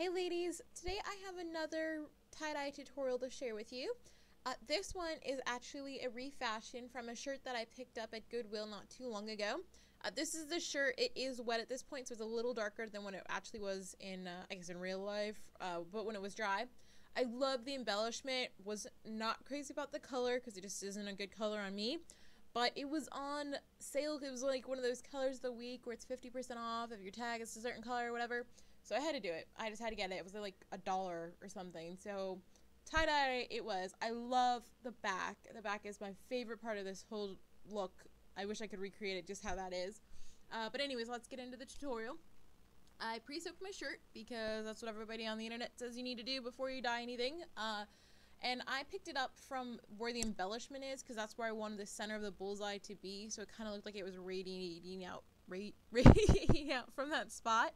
Hey ladies, today I have another tie-dye tutorial to share with you. This one is actually a refashion from a shirt that I picked up at Goodwill not too long ago. This is the shirt. It is wet at this point, so it's a little darker than when it actually was in, I guess in real life, but when it was dry. I love the embellishment, was not crazy about the color because it just isn't a good color on me. But it was on sale. It was like one of those colors of the week where it's 50% off if your tag is a certain color or whatever. So I had to do it. I just had to get it. It was like $1 or something. So tie-dye it was. I love the back. The back is my favorite part of this whole look. I wish I could recreate it just how that is. But anyways, let's get into the tutorial. I pre-soaked my shirt because that's what everybody on the internet says you need to do before you dye anything. And I picked it up from where the embellishment is because that's where I wanted the center of the bullseye to be. So it kind of looked like it was radiating out from that spot.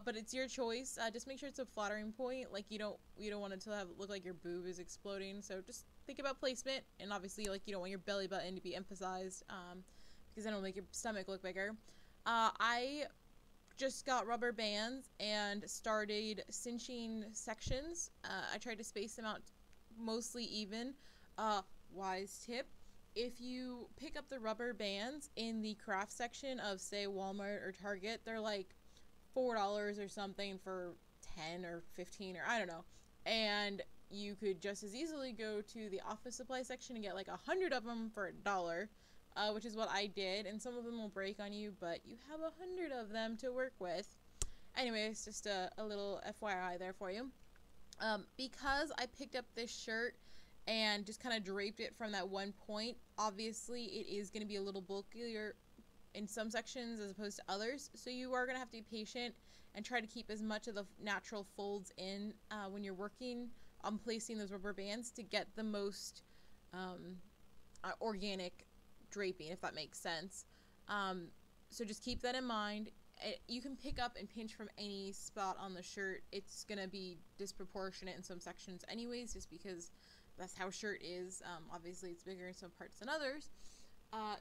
But it's your choice. Just make sure it's a flattering point. Like you don't want it to look like your boob is exploding. So just think about placement, and obviously like you don't want your belly button to be emphasized because then it'll make your stomach look bigger. I just got rubber bands and started cinching sections. I tried to space them out mostly even. Wise tip: if you pick up the rubber bands in the craft section of say Walmart or Target, they're like $4 or something for 10 or 15 or I don't know, and you could just as easily go to the office supply section and get like 100 of them for $1, which is what I did, and some of them will break on you, but you have 100 of them to work with. Anyways, just a little FYI there for you. Because I picked up this shirt and just kind of draped it from that one point, obviously it is going to be a little bulkier in some sections as opposed to others, so you are going to have to be patient and try to keep as much of the natural folds in when you're working on placing those rubber bands to get the most organic draping, if that makes sense. So just keep that in mind. You can pick up and pinch from any spot on the shirt. It's going to be disproportionate in some sections anyways, just because that's how shirt is. Obviously it's bigger in some parts than others.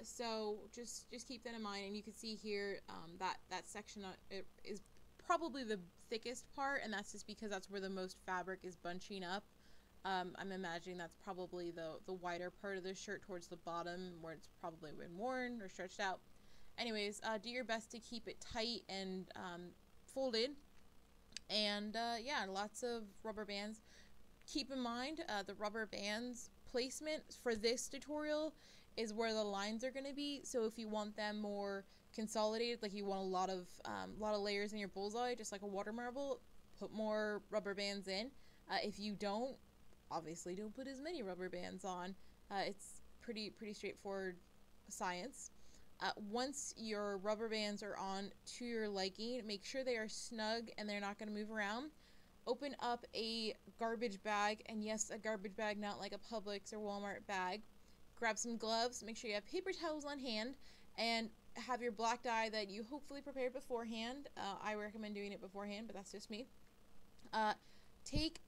So just keep that in mind, and you can see here that section is probably the thickest part, and that's just because that's where the most fabric is bunching up. I'm imagining that's probably the wider part of the shirt towards the bottom where it's probably been worn or stretched out. Anyways, do your best to keep it tight and folded, and yeah, lots of rubber bands. Keep in mind the rubber bands placement for this tutorial is where the lines are going to be. So if you want them more consolidated, like you want a lot of layers in your bullseye, just like a water marble, put more rubber bands in. If you don't, obviously don't put as many rubber bands on. It's pretty straightforward science. Once your rubber bands are on to your liking, make sure they are snug and they're not going to move around. Open up a garbage bag, and yes, a garbage bag, not like a Publix or Walmart bag. Grab some gloves, make sure you have paper towels on hand, and have your black dye that you hopefully prepared beforehand. I recommend doing it beforehand, but that's just me. Take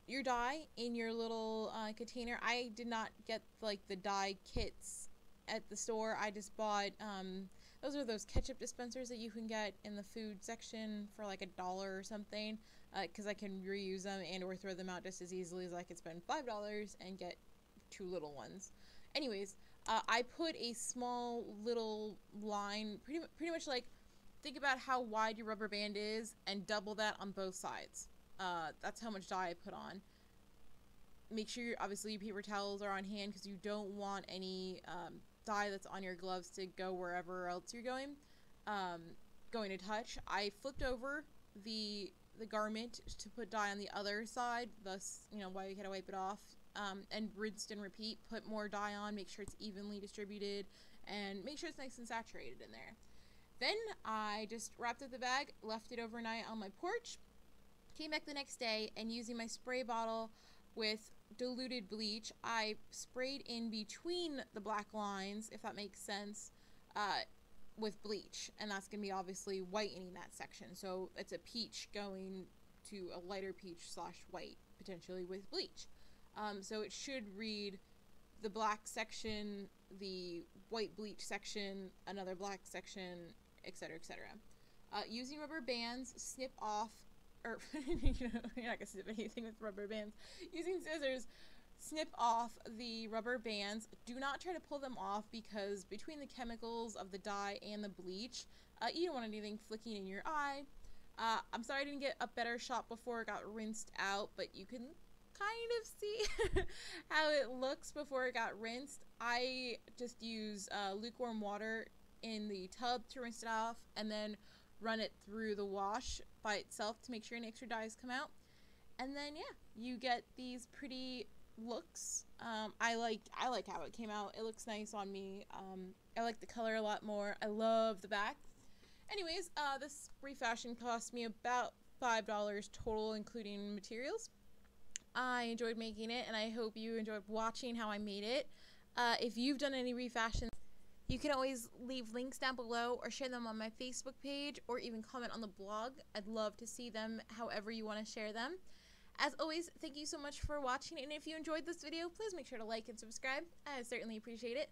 your dye in your little container. I did not get like the dye kits at the store. I just bought those are those ketchup dispensers that you can get in the food section for like $1 or something, because I can reuse them and or throw them out just as easily as I could spend $5 and get 2 little ones. Anyways, I put a small little line, pretty much like, think about how wide your rubber band is and double that on both sides. That's how much dye I put on. Make sure obviously your paper towels are on hand because you don't want any dye that's on your gloves to go wherever else you're going to touch. I flipped over the garment to put dye on the other side, thus why you gotta wipe it off, and rinsed and repeat. Put more dye on, make sure it's evenly distributed, and make sure it's nice and saturated in there. Then I just wrapped up the bag, left it overnight on my porch, came back the next day, and using my spray bottle with diluted bleach, I sprayed in between the black lines, if that makes sense, with bleach, and that's going to be obviously whitening that section. So it's a peach going to a lighter peach / white, potentially with bleach. So it should read the black section, the white bleach section, another black section, etc., etc. Using rubber bands, snip off or you know, you're not gonna snip anything with rubber bands. Using scissors, snip off the rubber bands. Do not try to pull them off because between the chemicals of the dye and the bleach, you don't want anything flicking in your eye. I'm sorry I didn't get a better shot before it got rinsed out, but you can kind of see how it looks before it got rinsed. I just use lukewarm water in the tub to rinse it off, and then run it through the wash by itself to make sure any extra dyes come out. And then yeah, you get these pretty looks. I like how it came out. It looks nice on me. I like the color a lot more. I love the back. Anyways, this Refashion cost me about $5 total, including materials. I enjoyed making it, and I hope you enjoyed watching how I made it. If you've done any refashions, you can always leave links down below or share them on my Facebook page or even comment on the blog. I'd love to see them however you want to share them. As always, thank you so much for watching, and if you enjoyed this video, please make sure to like and subscribe. I certainly appreciate it.